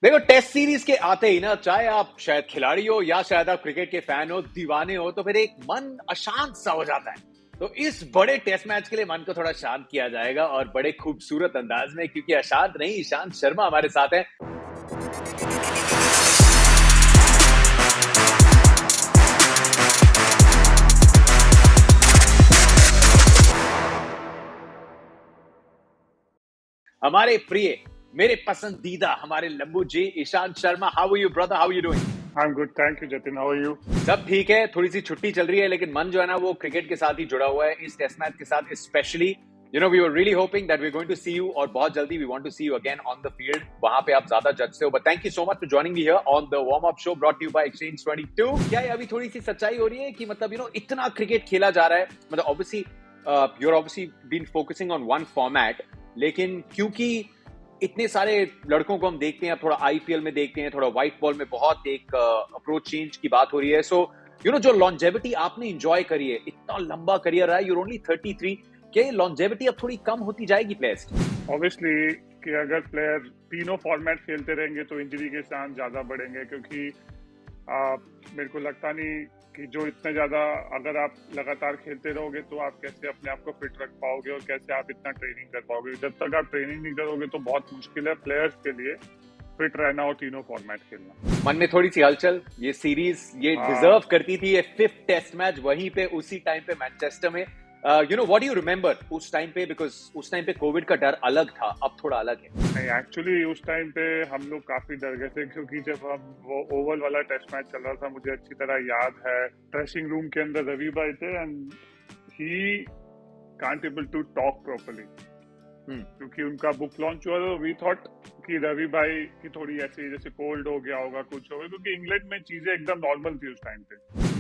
देखो, test series के आते ही ना, चाहे आप शायद खिलाड़ी हो या शायद आप क्रिकेट के फैन हो, दीवाने हो, तो फिर एक मन अशांत सा हो जाता है। तो इस बड़े टेस्ट मैच के लिए मन को थोड़ा शांत किया जाएगा और बड़े खूबसूरत अंदाज में, क्योंकि अशांत नहीं, ईशांत शर्मा हमारे साथ है। हमारे प्रिय, मेरे पसंदीदा, हमारे लंबू ji Ishant Sharma. How are you brother, how are you doing? I am good, thank you Jatin, how are you? सब ठीक है, थोड़ी सी छुट्टी चल रही है, लेकिन मन जो है ना वो क्रिकेट के साथ ही जुड़ा हुआ है, इस टेस्ट मैच के साथ specially. We were really hoping that we are going to see you, और बहुत जल्दी we want to see you again on the field. वहां पे आप ज्यादा जजते हो, but thank you so much for joining me here on the warm up show brought you by Exchange 22। क्या है अभी थोड़ी सी सच्चाई हो रही है कि मतलब इतना क्रिकेट खेला जा रहा है, मतलब obviously you are obviously been focusing on one format, लेकिन क्योंकि इतने सारे लड़कों को हम देखते हैं, थोड़ा आईपीएल में देखते हैं, थोड़ा व्हाइट बॉल में बहुत एक अप्रोच चेंज की बात हो रही है। सो जो लॉन्जेविटी आपने एंजॉय करी है, इतना लंबा करियर रहा है, यूर ओनली 33, क्या लॉन्जेविटी अब थोड़ी कम होती जाएगी प्लेयर्स की? ऑब्वियसली कि अगर प्लेयर तीनों फॉर्मेट खेलते रहेंगे तो इंजरी के चांस ज्यादा बढ़ेंगे, क्योंकि मेरे को लगता नहीं कि जो इतना ज्यादा अगर आप लगातार खेलते रहोगे तो आप कैसे अपने आप को फिट रख पाओगे और कैसे आप इतना ट्रेनिंग कर पाओगे। जब तक आप ट्रेनिंग नहीं करोगे तो बहुत मुश्किल है प्लेयर्स के लिए फिट रहना और तीनों फॉर्मेट खेलना। मन में थोड़ी सी हलचल, ये सीरीज ये डिजर्व करती थी, ये 5th टेस्ट मैच वहीं पे उसी टाइम पे मैनचेस्टर में। व्हाट डू यू रिमेंबर उस टाइम पे? बिकॉज उस टाइम पे कोविड का डर अलग था, अब थोड़ा अलग है। नहीं, एक्चुअली उस टाइम पे हम लोग काफी डर गए थे, क्योंकि जब हम वो ओवल वाला टेस्ट मैच चल रहा था, मुझे अच्छी तरह याद है ड्रेसिंग रूम के अंदर रवि भाई थे and he can't able to talk properly, क्योंकि उनका बुक लॉन्च हुआ तो वी थॉट कि रवि भाई की थोड़ी ऐसी जैसे कोल्ड हो गया होगा, कुछ होगा, क्योंकि इंग्लैंड में चीजें एकदम नॉर्मल थी उस टाइम पे।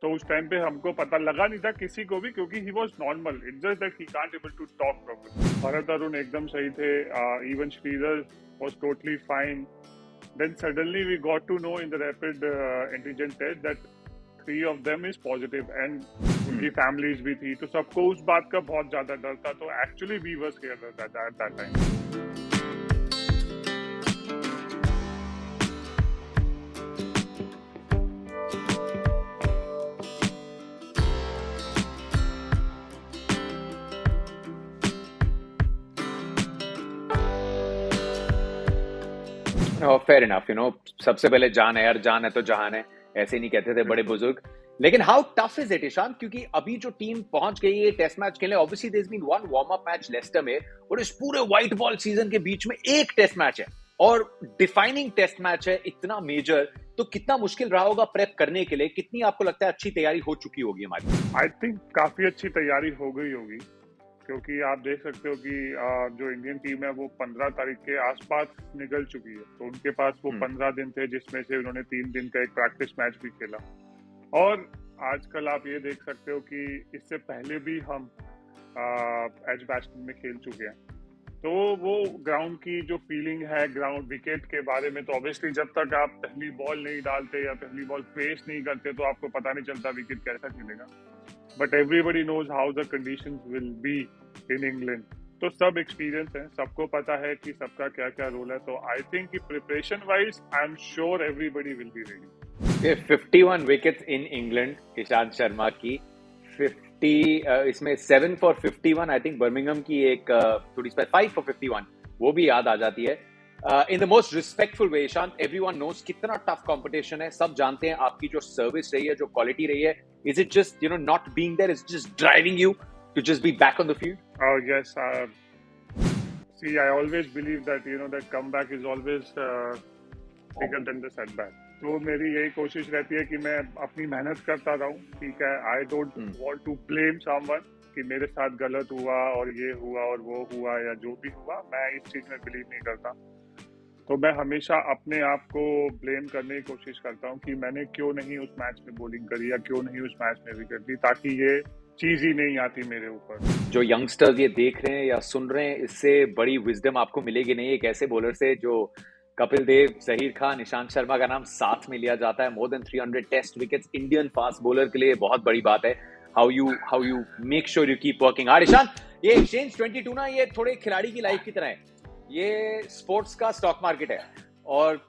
तो उस टाइम पे हमको पता लगा नहीं था किसी को भी, क्योंकि he was normal, it's just that he can't able to talk properly. Bharat Arun एकदम सही थे, even Sridhar was totally fine. Then suddenly we got to know in the rapid antigen test that 3 of them is positive and उनकी families भी थी, तो सबको उस बात का बहुत ज्यादा डर था। तो actually we were scared at that time. Fair enough, सबसे पहले जान है यार, जान है तो जहान है, ऐसे नहीं कहते थे बड़े बुजुर्ग। लेकिन how tough is it Ishan? क्योंकि अभी जो टीम पहुंच गई है टेस्ट मैच खेलने, obviously there has been one warm up match Leicester में, और इस पूरे व्हाइट बॉल सीजन के बीच में एक टेस्ट मैच है और डिफाइनिंग टेस्ट मैच है, इतना मेजर। तो कितना मुश्किल रहा होगा प्रेप करने के लिए? कितनी आपको लगता है अच्छी तैयारी हो चुकी होगी हमारी? आई थिंक काफी अच्छी तैयारी हो गई होगी, क्योंकि आप देख सकते हो कि जो इंडियन टीम है वो 15 तारीख के आसपास निकल चुकी है, तो उनके पास वो 15 दिन थे, जिसमें से उन्होंने 3 दिन का एक प्रैक्टिस मैच भी खेला। और आजकल आप ये देख सकते हो कि इससे पहले भी हम एज बैट्समैन में खेल चुके हैं, तो वो ग्राउंड की जो फीलिंग है ग्राउंड विकेट के बारे में, तो ऑब्वियसली जब तक आप पहली बॉल नहीं डालते या पहली बॉल फेस नहीं करते तो आपको पता नहीं चलता विकेट कैसा खेलेगा। But everybody knows how the conditions will be in England. तो सब एक्सपीरियंस है, सबको पता है कि सबका क्या क्या रोल है। तो आई थिंक कि preparation wise I am sure everybody will be ready. 51 wickets in England Ishant Sharma की, 50 इसमें 7 for 51। आई थिंक बर्मिंघम की एक थोड़ी 5 for 51, वो भी याद आ जाती है। In the most respectful way Ishant, everyone knows कितना टफ कंपटीशन है, सब जानते हैं आपकी जो सर्विस रही है, जो क्वालिटी रही है। Is it just not being there, is just driving you to just be back on the field? Oh yes, see, I always believe that that comeback is always bigger than the setback. तो मेरी यही कोशिश रहती है कि मैं अपनी मेहनत करता रहूं, ठीक है। I don't want to blame someone कि मेरे साथ गलत हुआ और ये हुआ और वो हुआ या जो भी हुआ, मैं इस चीज में बिलीव नहीं करता। तो मैं हमेशा अपने आप को ब्लेम करने की कोशिश करता हूँ कि मैंने क्यों नहीं उस मैच में बॉलिंग करी या क्यों नहीं उस मैच में विकेट ली, ताकि ये चीज ही नहीं आती मेरे ऊपर। जो यंगस्टर्स ये देख रहे हैं या सुन रहे हैं, इससे बड़ी विजडम आपको मिलेगी नहीं एक ऐसे बॉलर से जो कपिल देव, जहीर खान, ईशांत शर्मा का नाम साथ में लिया जाता है। More than 300 test wickets Indian fast bowler के लिए बहुत बड़ी बात है। How you make sure you keep working hard. Ishant, ये एक्सचेंज 22 ना, ये थोड़े खिलाड़ी की लाइफ की तरह है, ये स्पोर्ट्स का स्टॉक मार्केट है। और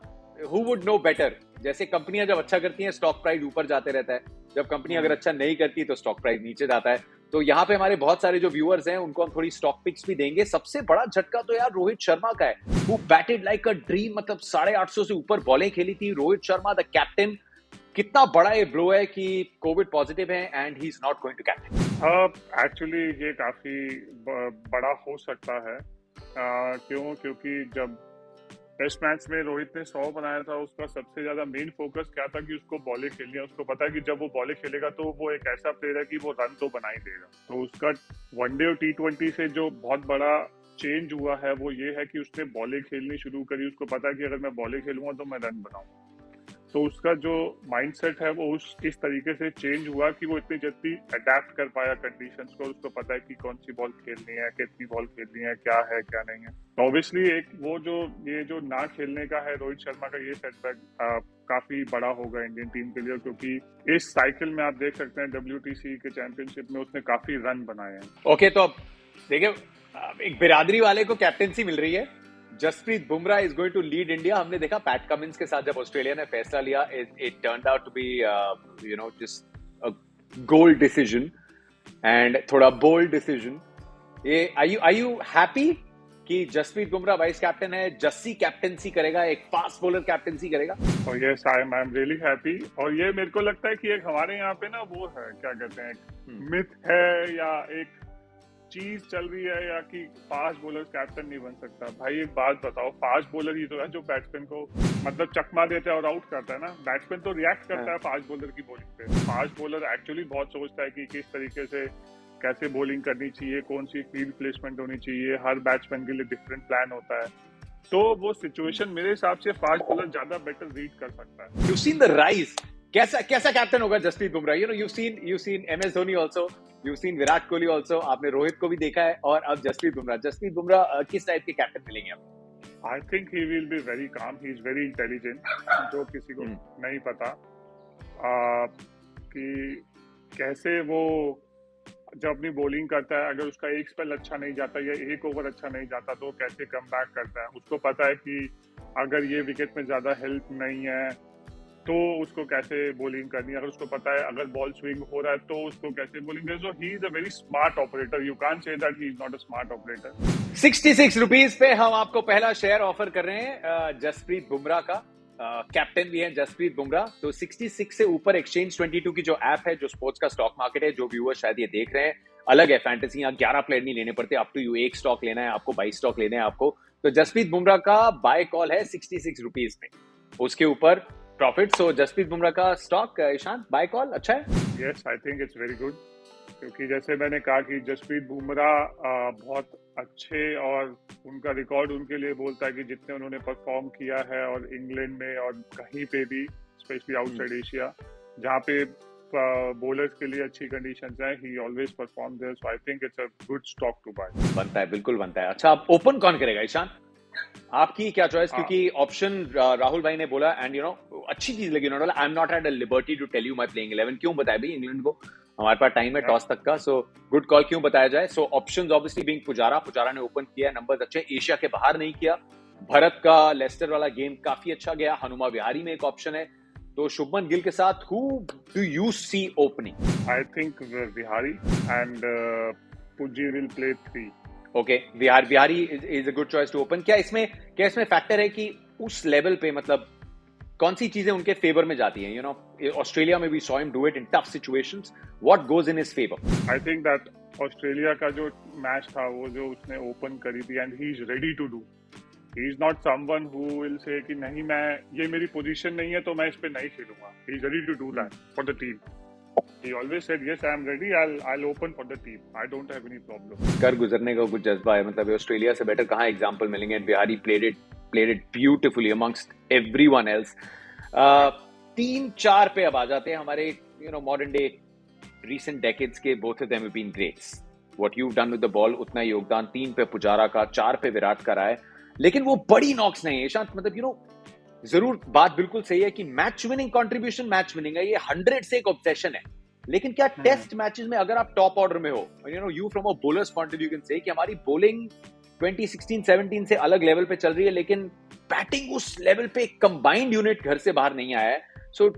who would know better? जैसे कंपनियां जब अच्छा करती हैं स्टॉक प्राइस ऊपर जाते रहता है, जब कंपनी अगर अच्छा नहीं करती तो स्टॉक प्राइस नीचे जाता है। तो यहाँ पे हमारे बहुत सारे जो व्यूअर्स हैं उनको हम थोड़ी स्टॉक पिक्स भी देंगे। सबसे बड़ा झटका तो यार रोहित शर्मा का है, वो बैटेड लाइक अ ड्रीम, मतलब 850 से ऊपर बॉलें खेली थी। रोहित शर्मा द कैप्टन, कितना बड़ा ये ब्लो है कि कोविड पॉजिटिव है and he is not going to captain. Actually ये काफी बड़ा हो सकता है। क्योंकि जब टेस्ट मैच में रोहित ने 100 बनाया था, उसका सबसे ज्यादा मेन फोकस क्या था कि उसको बॉलें खेलनी है। उसको पता है कि जब वो बॉलें खेलेगा तो वो एक ऐसा प्लेयर है कि वो रन तो बना ही देगा। तो उसका वनडे और T20 से जो बहुत बड़ा चेंज हुआ है वो ये है कि उसने बॉलें खेलनी शुरू करी। उसको पता है कि अगर मैं बॉलें खेलूंगा तो मैं रन बनाऊंगा। तो उसका जो माइंडसेट है वो इस तरीके से चेंज हुआ कि वो इतनी जल्दी अडेप्ट कर पाया कंडीशंस को। उसको पता है कि कौन सी बॉल खेलनी है, कितनी बॉल खेलनी है क्या नहीं है। तो ऑब्वियसली एक वो जो ना खेलने का है रोहित शर्मा का, ये सेटबैक काफी बड़ा होगा इंडियन टीम के लिए, क्योंकि इस साइकिल में आप देख सकते हैं WTC के चैंपियनशिप में उसने काफी रन बनाए हैं। ओके, तो अब देखिए एक बिरादरी वाले को कैप्टेंसी मिल रही है। Jasprit Bumrah is going to lead India. हमने देखा पैट कमिंस के साथ जब ऑस्ट्रेलिया ने फैसला लिया, it turned out to be just a gold decision and थोड़ा बोल्ड डिसीजन। ये आर यू हैप्पी कि जसप्रीत बुमराह वाइस कैप्टन है, जस्सी कैप्टेंसी करेगा, एक फास्ट बॉलर कैप्टेंसी करेगा? और yes, I am really happy. और ये मेरे को लगता है कि एक हमारे यहाँ पे ना वो है, क्या कहते हैं, मिथ है या एक चीज चल रही है या कि फास्ट बॉलर कैप्टन नहीं बन सकता। भाई एक बात बताओ, फास्ट बॉलर ही तो है जो बैट्समैन को मतलब चकमा देता है और आउट करता है ना। बैट्समैन तो रिएक्ट करता है फास्ट बॉलर की बॉलिंग पे। फास्ट बॉलर एक्चुअली बहुत सोचता है कि किस तरीके से कैसे बॉलिंग करनी चाहिए, कौन सी फील्ड प्लेसमेंट होनी चाहिए। हर बैट्समैन के लिए डिफरेंट प्लान होता है। तो वो सिचुएशन मेरे हिसाब से फास्ट बॉलर ज्यादा बेटर रीड कर सकता है। You've seen the rise. कैसा कैप्टन होगा Jasprit Bumrah? you've seen MS Dhoni also, you've seen Virat Kohli also, आपने रोहित को भी देखा है और अब जसप्रीत बुमराह किस टाइप के कैप्टन मिलेंगे आपको? I think he will be very calm, he is very intelligent, जो किसी को नहीं पता कि कैसे वो जब अपनी बॉलिंग करता है, अगर उसका एक स्पेल अच्छा नहीं जाता या एक ओवर अच्छा नहीं जाता तो कैसे कम बैक करता है। उसको पता है कि अगर ये विकेट में ज्यादा हेल्प नहीं है तो उसको कैसे बॉलिंग करनी है। अगर उसको पता है अगर बॉल स्विंग हो रहा है तो उसको कैसे बॉलिंग करनी है। So he is a very smart operator. You can't say that he is not a smart operator. 66 rupees पे हम आपको पहला शेयर ऑफर कर रहे हैं जसप्रीत बुमराह का। कैप्टन भी है जसप्रीत बुमराह। तो 66 से ऊपर एक्सचेंज 22 की जो ऐप है, जो स्पोर्ट्स का स्टॉक मार्केट है, जो व्यूअर शायद ये देख रहे हैं, अलग है फैंटेसी। यहाँ 11 प्लेयर नहीं लेने पड़ते, अप टू यू एक स्टॉक लेना है आपको, 22 स्टॉक लेने हैं आपको। तो जसप्रीत बुमराह का बाय कॉल है 66 रुपीज में, उसके ऊपर प्रॉफिट। सो जसप्रीत बुमराह का स्टॉक ईशान बाय कॉल अच्छा है? Yes, I think it's very good, क्योंकि जैसे मैंने कहा कि जसप्रीत बुमराह बहुत अच्छे, और उनका रिकॉर्ड उनके लिए बोलता है कि जितने उन्होंने परफॉर्म किया है और इंग्लैंड में और कहीं पे भी, स्पेशली आउटसाइड एशिया जहाँ पे बॉलर्स के लिए अच्छी कंडीशंस हैं, he always perform there. So I think it's a good stock to buy. बनता है, बिल्कुल बनता है। अच्छा, आप ओपन कौन करेगा ईशान? आपकी क्या चॉइस? क्योंकि ऑप्शन राहुल भाई ने बोला, एंड अच्छी चीज लगी उन्होंने, I am not had a liberty to tell you my playing 11। क्यों बताया भाई इंग्लैंड को? हमारे पास टाइम है टॉस तक का, सो गुड कॉल, क्यों बताया जाए। So options obviously being Pujara ने ओपन किया, नंबर्स अच्छे, एशिया के बाहर नहीं किया। भरत का लेस्टर वाला गेम काफी अच्छा गया। हनुमा विहारी में एक ऑप्शन है। तो शुभमन गिल के साथ who do you see opening? I think Vihari and Puji will play 3। Okay, Vihari is a good choice to open. क्या इसमें फैक्टर है कि उस लेवल पे, मतलब कौन सी चीजें उनके फेवर में जाती हैं? ऑस्ट्रेलिया में we saw him do it in tough situations, what goes in his favour? I think that Australia का जो मैच था वो जो उसने ओपन करी थी, and he is ready to do. He is not someone who will say कि नहीं, ये मेरी पोजीशन नहीं है तो मैं इस पे नहीं खेलूंगा। He is ready to do that for the team. He always said, yes, I am ready. I'll open for the team. I don't have any problem. कर गुजरने का कुछ जज्बा है, मतलब ऑस्ट्रेलिया से बेटर कहाँ एग्जांपल मिलेंगे। Bihari played it beautifully amongst everyone else. 3-4 पे अब आ जाते हैं हमारे modern day recent decades के, both of them have been greats. What you've done with the ball, उतना योगदान 3 पे पुजारा का, 4 पे विराट का रहा है, लेकिन वो बड़ी नॉक्स नहीं है शांत। मतलब जरूर बात बिल्कुल सही है कि match winning contribution match winning है, ये 100 से एक ऑब्सेशन है। लेकिन क्या टेस्ट मैचेस में अगर आप टॉप ऑर्डर में हो, you from a bowlers point of view can say कि हमारी बॉलिंग 2016-17 से अलग लेवल पे चल रही है, लेकिन बैटिंग उस लेवल पे कंबाइंड यूनिट घर से बाहर नहीं आया है. सो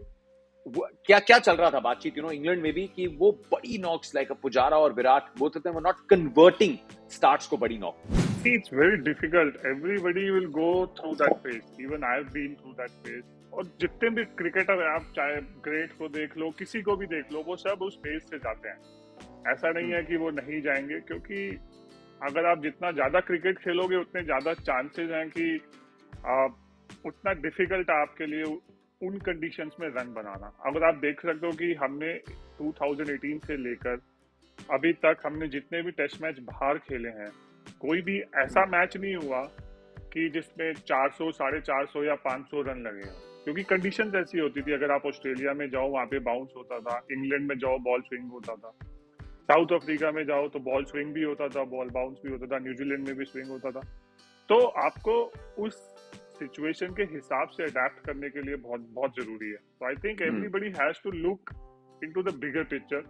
क्या क्या चल रहा था बातचीत इंग्लैंड में भी कि वो बड़ी नॉक्स लाइक पुजारा और Virat both of them were not converting starts को बड़ी knock. See, it's very difficult. Everybody will go through that phase. Even I've been through that phase. और जितने भी क्रिकेटर हैं, आप चाहे ग्रेट को देख लो, किसी को भी देख लो, वो सब उस फेज से जाते हैं. ऐसा नहीं है कि वो नहीं जाएंगे, क्योंकि अगर आप जितना ज्यादा क्रिकेट खेलोगे उतने ज्यादा चांसेस हैं कि उतना डिफिकल्ट है आपके लिए उन कंडीशंस में रन बनाना. अगर आप देख सकते हो कि हमने 2018 से लेकर अभी तक हमने जितने भी टेस्ट मैच बाहर खेले हैं, कोई भी ऐसा मैच नहीं हुआ कि जिसमें 400, 450 या 500 रन लगे हैं, क्योंकि कंडीशंस ऐसी होती थी. अगर आप ऑस्ट्रेलिया में जाओ वहां पे बाउंस होता था, इंग्लैंड में जाओ बॉल स्विंग होता था, साउथ अफ्रीका में जाओ तो बॉल स्विंग भी होता था, बॉल बाउंस भी होता था, न्यूजीलैंड में भी स्विंग होता था. तो आपको उस सिचुएशन के हिसाब से अडेप्ट करने के लिए बहुत बहुत जरूरी है. तो I think everybody has to look into the bigger picture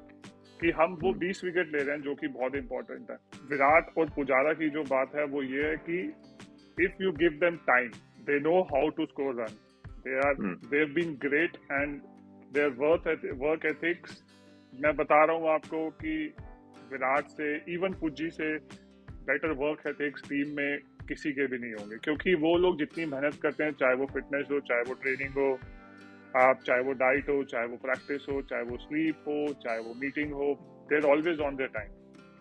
कि हम वो 20 विकेट ले रहे हैं, जो कि बहुत इंपॉर्टेंट है. विराट और पुजारा की जो बात है वो ये है कि if you give them time, they know how to score run. They have been great and their work ethics. मैं बता रहा हूँ आपको कि विराट से, इवन पुज्जी से बेटर वर्क एथिक्स टीम में किसी के भी नहीं होंगे, क्योंकि वो लोग जितनी मेहनत करते हैं, चाहे वो फिटनेस हो, चाहे वो ट्रेनिंग हो, चाहे वो डाइट हो, चाहे वो प्रैक्टिस हो, चाहे वो स्लीप हो, चाहे वो मीटिंग हो, they are always on their time.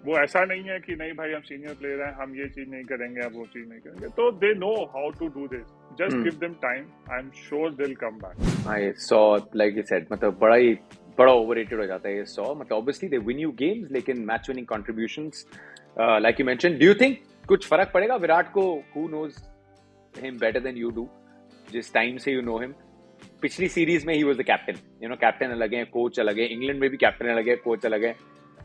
वो ऐसा नहीं है कि नहीं भाई हम सीनियर प्लेयर हैं, हम ये चीज नहीं करेंगे, अब वो चीज नहीं करेंगे. तो they know how to do this. Just give them time. I am sure they will come back. I saw like you said, मतलब बड़ा ओवररेटेड हो जाता है ये 100. मतलब obviously they win you games, लेकिन match winning contributions like you mention. Do you think कुछ फर्क पड़ेगा विराट को? Who knows him better than you do, जिस टाइम से यू नो हिम. पिछली सीरीज में he was the captain. Captain अलग है, कोच अलग है. इंग्लैंड में भी कैप्टन अलग है, कोच अलग है.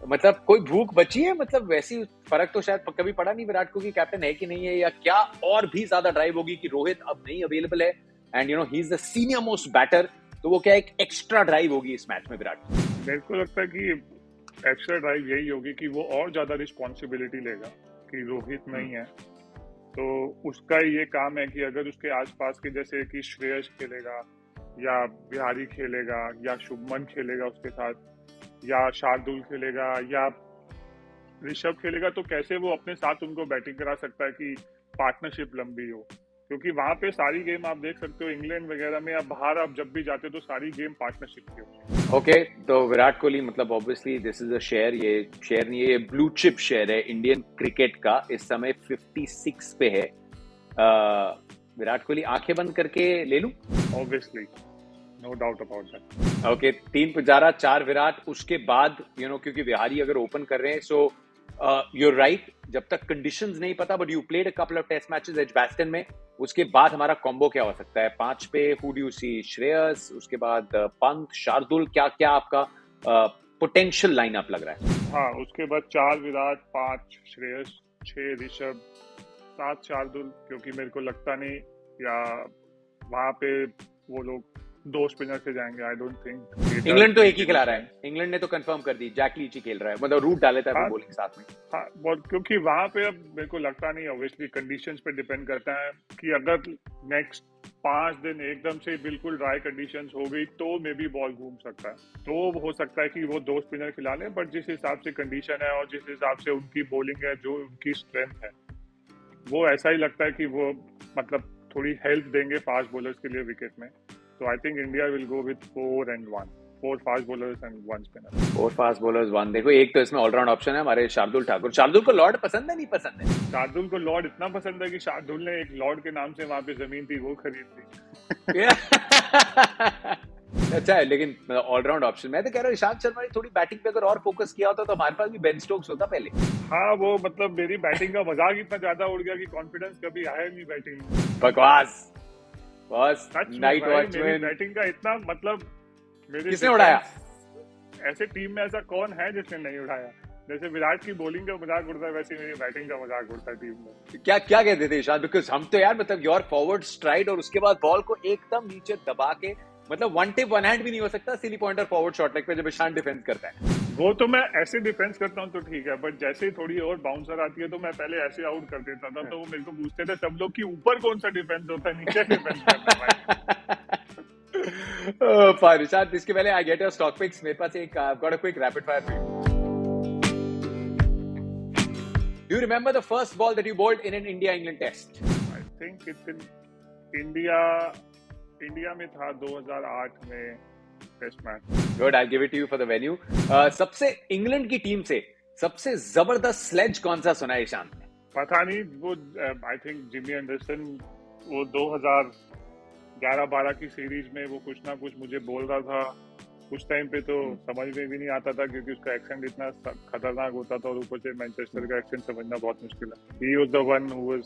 मतलब कोई भूख बची है? मतलब वैसी फर्क तो शायद कभी पड़ा नहीं विराट को कि कैप्टन है कि नहीं है, या क्या और भी ज्यादा ड्राइव होगी कि रोहित अब नहीं अवेलेबल है and he is the senior most batter, तो वो क्या एक एक्स्ट्रा ड्राइव होगी इस मैच में विराट? मेरे को लगता है कि एक्स्ट्रा ड्राइव यही होगी कि वो और ज्यादा रिस्पॉन्सिबिलिटी लेगा कि रोहित नहीं है, तो उसका ये काम है कि अगर उसके आसपास के, जैसे कि श्रेयस खेलेगा या बिहारी खेलेगा या शुभमन खेलेगा उसके साथ, या शार्दुल खेलेगा या ऋषभ खेलेगा, तो कैसे वो अपने साथ उनको बैटिंग करा सकता है कि पार्टनरशिप लंबी हो. क्योंकि वहां पे सारी गेम आप देख सकते हो, इंग्लैंड वगैरह में या बाहर आप जब भी जाते हो तो सारी गेम पार्टनरशिप की होती. ओके, तो विराट कोहली, मतलब obviously this is a share. ये शेयर नहीं है, ये ब्लू चिप शेयर है इंडियन क्रिकेट का. इस समय 56 पे है. विराट कोहली आंखें बंद करके ले लूं? Obviously, no doubt about that. Okay, 3 Pujara 4 Virat. उसके बाद क्योंकि बिहारी अगर ओपन कर रहे हैं, सो यूर राइट, जब तक कंडीशंस नहीं पता, but you played a couple of test matches Edgbaston में. उसके बाद हमारा कॉम्बो क्या हो सकता है 5 पे? हु डू यू सी? श्रेयस, उसके बाद पंत, शार्दुल. क्या क्या आपका पोटेंशियल लाइनअप लग रहा है? हाँ, उसके बाद 4 विराट, 5 श्रेयस, 6 ऋषभ, 7 शार्दुल, क्योंकि मेरे को लगता नहीं या वहां पे वो लोग 2 स्पिनर से जाएंगे. I don't think. इंग्लैंड तो एक ही खिला रहा है. इंग्लैंड ने तो कंफर्म कर दी, जैक लीच ही खेल रहा है, मतलब रूट डाले था वो बॉलिंग साथ में. हाँ, क्योंकि वहां पे अब मेरे को लगता नहीं, ऑब्वियसली कंडीशंस पे डिपेंड करता है कि अगर नेक्स्ट 5 दिन एकदम से बिल्कुल ड्राई कंडीशंस हो गई तो मे बी बॉल घूम सकता है. तो हो सकता है कि वो 2 स्पिनर खिला लें, बट जिस हिसाब से कंडीशन है और जिस हिसाब से उनकी बॉलिंग है, जो उनकी स्ट्रेंथ है, वो ऐसा ही लगता है कि वो मतलब थोड़ी हेल्प देंगे फास्ट बॉलर्स के लिए विकेट में. So I think India will go with 4 and 1. 4 fast bowlers and 1 spinner. 4 fast bowlers, 1. देखो, एक तो इसमें ऑलराउंड ऑप्शन है हमारे शार्दुल ठाकुर. शार्दुल को लॉर्ड पसंद है, नहीं पसंद है? शार्दुल को लॉर्ड इतना पसंद है कि शार्दुल ने एक लॉर्ड के नाम से वहां पे जमीन थी, वो खरीद ली. अच्छा है, लेकिन ऑलराउंड ऑप्शन. मैं तो कह रहा हूँ ईशांत शर्मा ने थोड़ी बैटिंग पे अगर और फोकस किया होता तो हमारे पास भी बेन स्टोक्स होता पहले. हाँ, वो मतलब मेरी बैटिंग का मजाक इतना ज्यादा उड़ गया कि कॉन्फिडेंस कभी आया नहीं बैटिंग में. बकवास. बस नाइट वॉचमैन बैटिंग का इतना मतलब किसने उड़ाया? ऐसे टीम में ऐसा कौन है जिसने नहीं उड़ाया? जैसे विराट की बॉलिंग का मजाक उड़ता है, वैसे मेरी बैटिंग का मजाक उड़ता है टीम में. क्या क्या कहते थे ईशान? बिकॉज हम तो यार, मतलब योर फॉरवर्ड स्ट्राइड और उसके बाद बॉल को एकदम नीचे दबा के, मतलब वन टिप वन हैंड भी नहीं हो सकता सिली पॉइंटर फॉरवर्ड शॉट लेग पे जब ईशान डिफेंस करता है. वो तो मैं ऐसे डिफेंस करता हूँ तो ठीक है, बट जैसे ही थोड़ी और बाउंसर आती है तो मैं पहले ऐसे आउट कर देता था, तो वो मेरे को पूछते थे सब लोग कि ऊपर कौन सा डिफेंस होता है, नीचे डिफेंस करना है भाई। फाइन ईशान, इसके पहले I get your stock picks, मेरे पास एक got a quick rapid fire for you. Do you remember the first ball that you bowled in an India-England test? I think it's in India में था 2008 में test match. Good, I'll give it to you for the venue. सबसे England की team से सबसे जबरदस्त sledge कौन सा सुना है ईशान ने? पता नहीं, वो आई थिंक जिमी एंडरसन, वो 2011-12 की सीरीज में वो कुछ ना कुछ मुझे बोल रहा था। कुछ टाइम पे तो समझ में भी नहीं आता था क्योंकि उसका एक्सेंट इतना खतरनाक होता था और ऊपर से मैनचेस्टर का एक्सेंट समझना बहुत मुश्किल है। He was the one who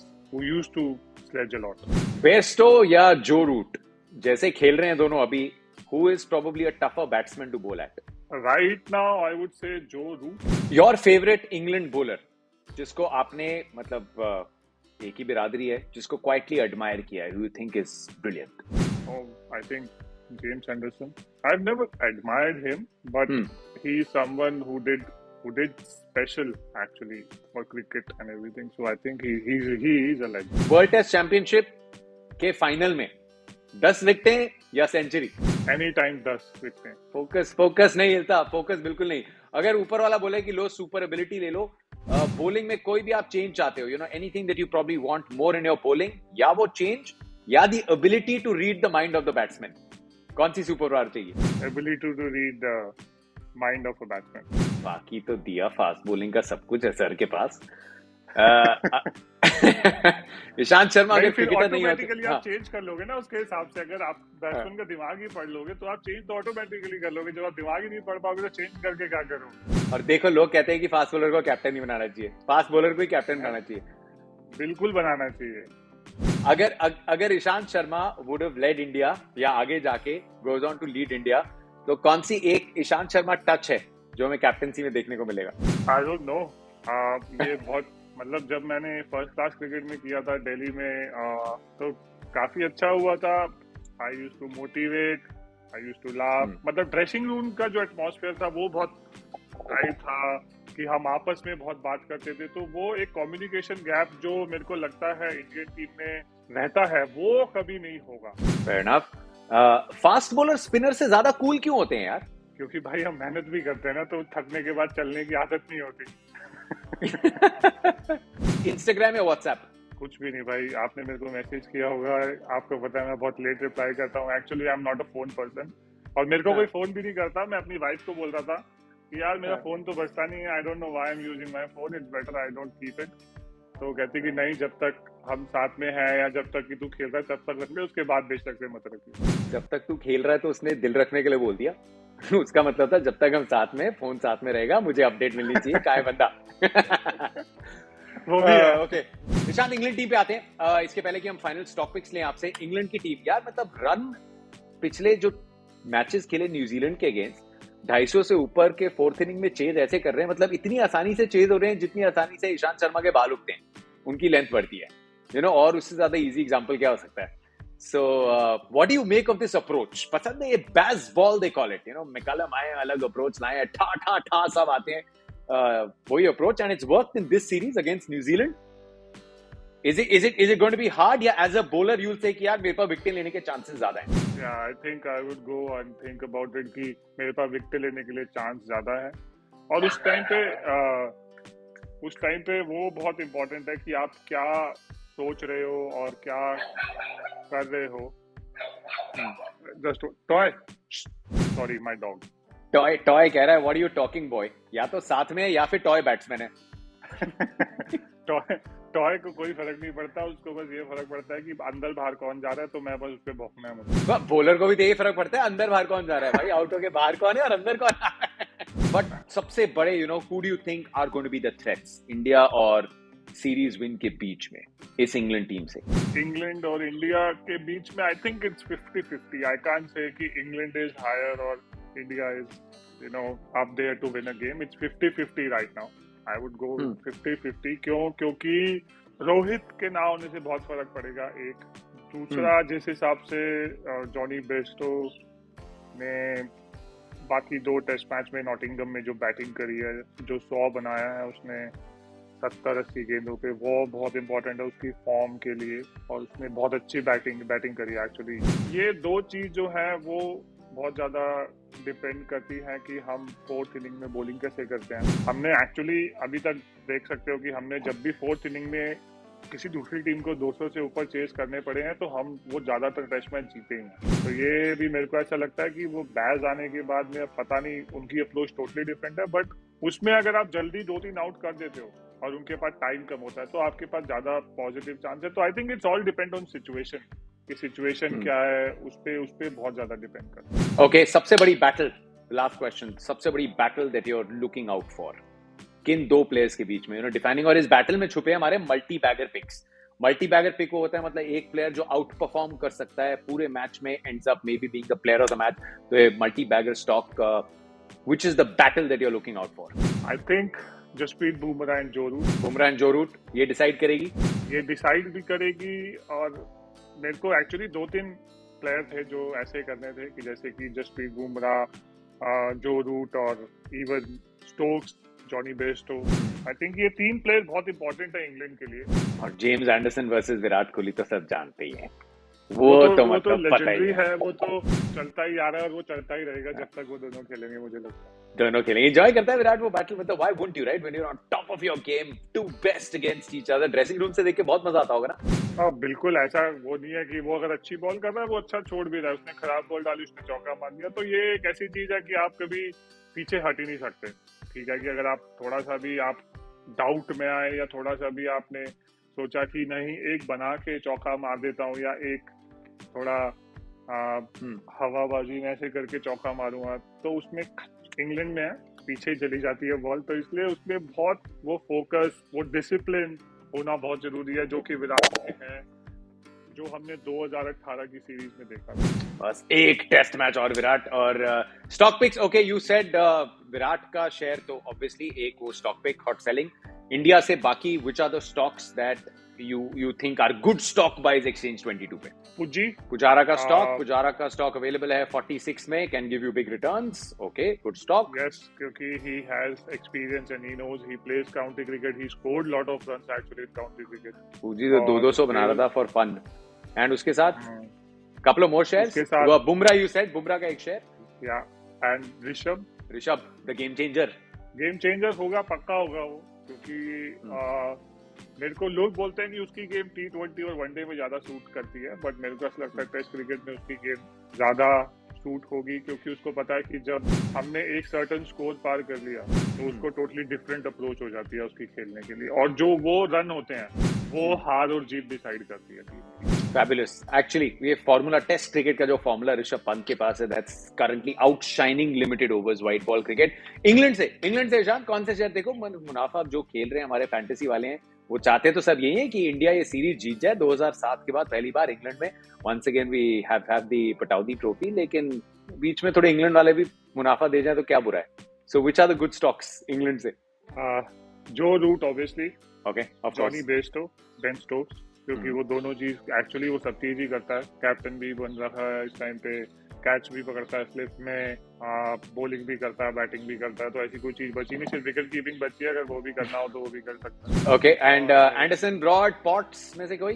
used to sledge a lot. Bairstow या जो रूट जैसे खेल रहे हैं दोनों अभी, who is probably a tougher batsman to bowl at? Right now, I would say Joe Root. Your favorite England bowler जिसको आपने मतलब एक ही बिरादरी है जिसको क्वाइटली एडमायर किया है, who you think is brilliant? Oh, I think James Anderson. I've never admired him, but he's someone who did special actually for cricket and everything. So I think he is a legend. World test championship के final में 10 विकेटें या century? Anytime 10 विकेटें। Focus नहीं हिलता, focus बिल्कुल नहीं। अगर ऊपर वाला बोले कि लो सुपर एबिलिटी ले लो, बॉलिंग में कोई भी आप चेंज चाहते हो, you know anything that you probably want more in your bowling, या वो चेंज या the ability to read the mind of the batsman, कौन सी सुपर पावर चाहिए? Ability to read the mind of a batsman. बाकी तो दिया fast bowling का सब कुछ है सर के पास। ईशांत शर्मा अगर क्रिकेटर नहीं ऑटोमेटिकली आप चेंज कर लोगे ना उसके हिसाब से। अगर आप बैट्समैन का दिमाग ही पढ़ लोगे तो आप चेंज तो ऑटोमेटिकली कर लोगे। जब आप दिमाग ही नहीं पढ़ पाओगे तो चेंज करके क्या करोगे? और देखो, लोग कहते हैं कि फास्ट बॉलर को कैप्टन नहीं बनाना चाहिए, फास्ट बॉलर को ही कैप्टन बनाना चाहिए। बिल्कुल बनाना चाहिए। अगर Ishant Sharma would have led India या आगे जाके goes on to lead India, तो कौन सी एक ईशांत शर्मा टच है जो हमें कैप्टनसी में देखने को मिलेगा? I don't know. ये बहुत मतलब जब मैंने फर्स्ट क्लास क्रिकेट में किया था दिल्ली में, तो काफी अच्छा हुआ था। I used to motivate, I used to laugh. मतलब ड्रेसिंग रूम का जो एटमॉस्फेयर था वो बहुत टाइट था कि हम आपस में बहुत बात करते थे। तो वो एक कम्युनिकेशन गैप जो मेरे को लगता है इंडियन टीम में रहता है, वो कभी नहीं होगा। Fair enough. Fast bowler spinner से ज्यादा कूल क्यों होते हैं यार? क्योंकि भाई हम मेहनत भी करते हैं ना, तो थकने के बाद चलने की आदत नहीं होती। इंस्टाग्राम या व्हाट्सएप? कुछ भी नहीं भाई। आपने मेरे को मैसेज किया होगा, आपको पता है मैं बहुत लेट रिप्लाई करता हूँ। Actually I am not a phone person, और मेरे को कोई फोन भी नहीं करता। मैं अपनी वाइफ को बोल रहा था कि यार मेरा फोन तो बजता नहीं है, I don't know why I am using my phone, it's better I don't keep it. तो कहती कि नहीं, जब तक हम साथ में हैं या जब तक कि तू खेल रहा है तब तक रख ले, उसके बाद बेशक से मत रखिए। जब तक तू खेल रहा है तो उसने दिल रखने के लिए बोल दिया। उसका मतलब था जब तक हम साथ में, फोन साथ में रहेगा, मुझे अपडेट मिलनी चाहिए, क्या है बंदा। वो भी है। ओके, ईशान इंग्लैंड टीम पे आते हैं। इसके पहले कि हम फाइनल स्टॉक पिक्स लें आपसे, इंग्लैंड की टीम यार, मतलब रन पिछले जो मैचेस खेले न्यूजीलैंड के अगेंस्ट 250 से ऊपर के फोर्थ इनिंग में चेज ऐसे कर रहे हैं, मतलब इतनी आसानी से चेज हो रहे हैं जितनी आसानी से ईशांत शर्मा के बाल उगते हैं, उनकी लेंथ बढ़ती है, यू नो। और उससे ज्यादा इजी एग्जांपल क्या हो सकता है? So what do you make of this approach? पसंद है ये Bazball they call it, you know. McCullum आए, अलग अप्रोच लाए, ठा ठा ठा सब आते हैं, वही approach, and it's worked in this series against New Zealand. Is it going to be hard, या as a bowler you'll say कि यार मेरे पास विकेट लेने के चांसेस ज्यादा हैं? Yeah, I think I would go and think about it कि मेरे पास विकेट लेने के लिए चांस ज्यादा है। और उस टाइम पे वो बहुत इम्पोर्टेंट है कि आप क्या सोच रहे हो और क्या कर रहे हो। Just toy, sorry my dog. Toy कह रहा है, what are you talking boy? या तो साथ में है या फिर टॉय बैट्समैन है। टॉय को कोई फर्क नहीं पड़ता, उसको बस ये फर्क पड़ता है कि अंदर बाहर कौन जा रहा है, तो मैं बस उस पे भौंकना है मुझे। बॉलर को भी तो यही फर्क पड़ता है, अंदर बाहर कौन जा रहा है भाई, आउट होके बाहर कौन है और अंदर कौन है। बट सबसे बड़े, you know, who do you think are going to be the threats India और सीरीज विन के बीच में इस इंग्लैंड टीम से? इंग्लैंड और इंडिया के बीच में I think it's 50-50। I can't say कि इंग्लैंड इज हायर और India is, you know, up there to win a game. It's 50-50 right now. I would go 50-50। क्योंकि रोहित के ना होने से बहुत फर्क पड़ेगा, एक। दूसरा, जिस हिसाब से जॉनी बेस्टो ने बाकी 2 टेस्ट मैच में नॉटिंघम में जो बैटिंग करी है, जो 100 बनाया है उसने 70-80 गेंदों पे, वो बहुत इंपॉर्टेंट है उसकी फॉर्म के लिए, और उसने बहुत अच्छी बैटिंग करी है एक्चुअली। ये 2 चीज जो है वो बहुत ज्यादा डिपेंड करती है कि हम 4th इनिंग में बॉलिंग कैसे करते हैं। हमने एक्चुअली अभी तक देख सकते हो कि हमने जब भी 4th इनिंग में किसी दूसरी टीम को 200 से ऊपर चेस करने पड़े हैं तो हम वो ज्यादातर टेस्ट मैच जीते ही हैं। तो ये भी मेरे को ऐसा लगता है कि वो बैज आने के बाद में पता नहीं, उनकी अप्रोच टोटली डिफरेंट है, बट उसमें अगर आप जल्दी 2-3 आउट कर देते हो और उनके पास टाइम कम होता है तो आपके पास ज्यादा पॉजिटिव चांस है। तो I think it's all depend on situation, कि सिचुएशन क्या है, उस पे बहुत ज्यादा डिपेंड करता है। ओके, सबसे बड़ी बैटल, लास्ट क्वेश्चन, सबसे बड़ी battle that you are looking out for किन 2 प्लेयर्स के बीच में, यू नो, डिफाइनिंग, और इस बैटल में छुपे हमारे multi bagger picks. Multi bagger pick वो होता है मतलब एक प्लेयर जो आउट परफॉर्म कर सकता है पूरे मैच में, ends up may be being the player of the match. तो multi bagger stock, which is the battle that you are looking out for? I think Jasprit Bumrah and Joe Root. Bumrah and Joe Root, ये decide करेगी? ये decide भी करेगी, और मेरे को actually 2-3 player थे जो ऐसे करने थे कि जैसे कि जसप्रीत बुमराह, जो रूट और even Stokes, Jonny Bairstow. I think ये 3 प्लेयर बहुत इंपॉर्टेंट है इंग्लैंड के लिए। और James Anderson versus Virat Kohli तो सब जानते ही हैं, वो तो मतलब पता ही है, वो तो चलता ही आ रहा है और वो चलता ही रहेगा जब तक वो दोनों खेलेंगे, मुझे लगता है। दोनों खेलेंगे, एंजॉय करता है विराट वो बैटल, मतलब why wouldn't you, right, when you are on top of your game, to best against each other, dressing room से देख के बहुत मजा आता होगा ना? हाँ बिल्कुल, ऐसा वो नहीं है कि वो अगर अच्छी बॉल कर रहा है वो अच्छा छोड़ भी रहा है, उसने खराब बॉल डाली, उसने चौका मार दिया, तो ये एक ऐसी चीज है कि आप कभी पीछे हट ही नहीं सकते। ठीक है कि अगर आप थोड़ा सा भी आप डाउट में आए या थोड़ा सा भी आपने सोचा कि नहीं एक बना के चौका मार देता हूँ या एक थोड़ा हवाबाजी में ऐसे करके चौका मारूंगा, तो उसमें इंग्लैंड में पीछे चली जाती है बॉल, तो इसलिए उसमें बहुत वो फोकस, वो डिसिप्लिन होना बहुत जरूरी है, जो कि विराट में है, जो हमने 2018 की सीरीज में देखा था। बस एक टेस्ट मैच और विराट। और stock picks, okay, you said Virat का शेयर तो ऑब्वियसली एक वो stock pick hot selling India से, बाकी which are the stocks that you think are good stock buys exchange 22 पे? पुजारा का स्टॉक अवेलेबल है 46 में, can give you big returns, okay, good stock. Yes, क्योंकि he has experience and he knows, he plays county cricket, he scored lot of runs actually in county cricket. पुजी तो 200 बना रहा था for fun, and उसके साथ couple of more shares. वो Bumrah, you said Bumrah का एक share, yeah, and Rishabh the game changer होगा, पक्का होगा वो, क्योंकि मेरे को लोग बोलते हैं कि उसकी गेम T20 और वनडे में ज्यादा सूट करती है, बट मेरे को ऐसा लगता है टेस्ट क्रिकेट में उसकी गेम ज्यादा सूट होगी, क्योंकि उसको पता है कि जब हमने एक सर्टेन स्कोर पार कर लिया तो उसको टोटली डिफरेंट अप्रोच हो जाती है उसकी खेलने के लिए, और जो वो रन होते हैं वो हार और जीत डिसाइड करती है। Fabulous. Actually, ये फॉर्मूला टेस्ट क्रिकेट का जो फॉर्मूला ऋषभ पंत के पास है, that's currently outshining limited overs white ball cricket. England से ईशान, कौन से शेयर देखो मुनाफा जो खेल रहे हैं हमारे फैंटेसी वाले हैं, वो चाहते तो सब यही है कि इंडिया ये सीरीज जीत जाए। 2007 के बाद पहली बार इंग्लैंड में once again we have the Pataudi trophy, लेकिन बीच में थोड़े इंग्लैंड वाले भी मुनाफा दे जाए तो क्या बुरा है। So which are the good stocks England से? Joe Root obviously, okay, of course, Jonny Bairstow, Ben Stokes, क्योंकि वो दोनों चीज एक्चुअली वो सब चीज ही करता है, कैप्टन भी बन रहा है इस टाइम पे, कैच भी पकड़ता है स्लिप में, बॉलिंग भी करता है, बैटिंग भी करता है, तो ऐसी कोई चीज बची नहीं, सिर्फ विकेट कीपिंग बची है, अगर वो भी करना हो तो वो भी कर सकता है। Okay, and Anderson, Broad, Potts में से कोई?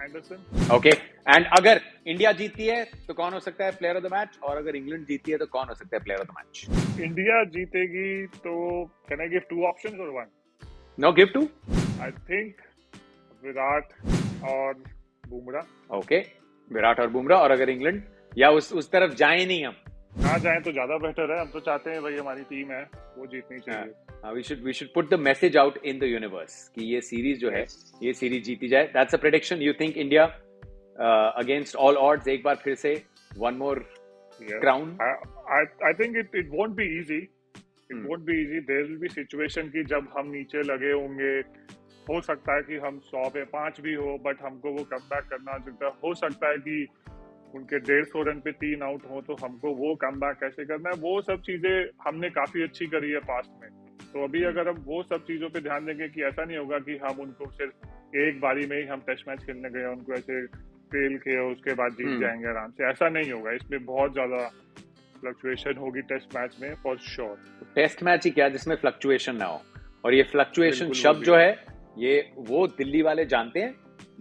एंडरसन। ओके, एंड अगर इंडिया जीतती है तो कौन हो सकता है प्लेयर ऑफ द मैच, और अगर इंग्लैंड जीतती है तो कौन हो सकता है player of the match? India जीतेगी तो कैन आई गिव 2 ऑप्शंस और 1? No, give 2। I think Virat और बुमराह। ओके, विराट और बुमराह। और अगर इंग्लैंड या उस तरफ जाए नहीं, हम ना जाए तो ज्यादा बेटर है, हम तो चाहते हैं भाई हमारी टीम है वो जीतनी चाहिए। we should put the message out in the universe कि ये सीरीज जो है, ये सीरीज जीती जाए। That's a prediction. You think India against all odds एक बार फिर से one more crown? I think it won't be easy. It won't be easy. There will be situation कि जब हम नीचे लगे होंगे, हो सकता है कि हम 100 पे 5 भी हो, बट हमको वो कमबैक करना चाहिए। हो सकता है कि उनके 150 रन पे 3 आउट हो, तो हमको वो कमबैक कैसे करना है, वो सब चीजें हमने काफी अच्छी करी है पास्ट में। तो अभी अगर हम वो सब चीजों पे ध्यान देंगे कि ऐसा नहीं होगा कि हम उनको सिर्फ एक बारी में ही हम टेस्ट मैच खेलने गए, उनको ऐसे फेल किए उसके बाद जीत जाएंगे आराम से, ऐसा नहीं होगा। इसमें बहुत ज्यादा फ्लक्चुएशन होगी टेस्ट मैच में फॉर श्योर। टेस्ट मैच ही क्या जिसमें फ्लक्चुएशन ना हो। और ये फ्लक्चुएशन बिल्कुल शब्द वो जो भी है ये वो दिल्ली वाले जानते हैं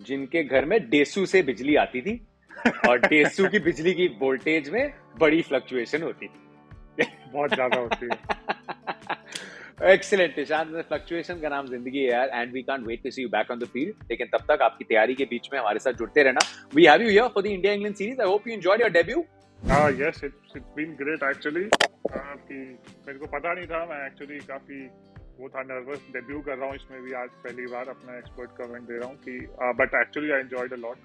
जिनके घर में डेसू से बिजली आती थी और डेसू की बिजली की वोल्टेज में बड़ी फ्लक्चुएशन होती थी। बहुत ज्यादा होती है। एक्सीलेंट ईशान, फ्लक्चुएशन का नाम जिंदगी है यार, and we can't wait to see you back on the field. लेकिन तब तक आपकी तैयारी के बीच में हमारे साथ जुड़ते रहना। We have you here for the India England series. I hope you enjoyed your debut. Yes, it's been great actually. कि मेरे को पता नहीं था, मैं एक्चुअली काफी वो था, नर्वस। डेब्यू कर रहा हूँ इसमें भी आज पहली बार, अपना एक्सपर्ट कमेंट दे रहा हूँ कि but actually I enjoyed a lot.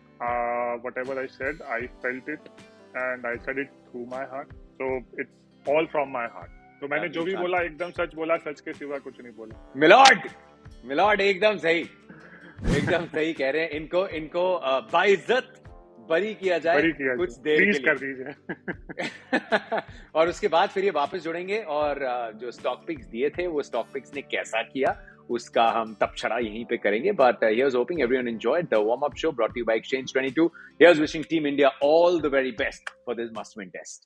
Whatever I said I felt it and I said it through my heart, so it's all from my heart. तो मैंने जो भी बोला एकदम सच बोला, सच के सिवा कुछ नहीं बोला। मिलॉर्ड एकदम सही, एकदम सही कह रहे हैं। इनको बाइज्जत बरी किया जाए कुछ देर प्लीज के कर लिए। दीजिए। और उसके बाद फिर ये वापस जुड़ेंगे और जो स्टॉक पिक्स दिए थे वो स्टॉक पिक्स ने कैसा किया उसका हम तबछड़ा यहीं पे करेंगे। But here's hoping everyone enjoyed the warm up show brought to you by Exchange 22. Here's wishing Team India all the very best for this must win test.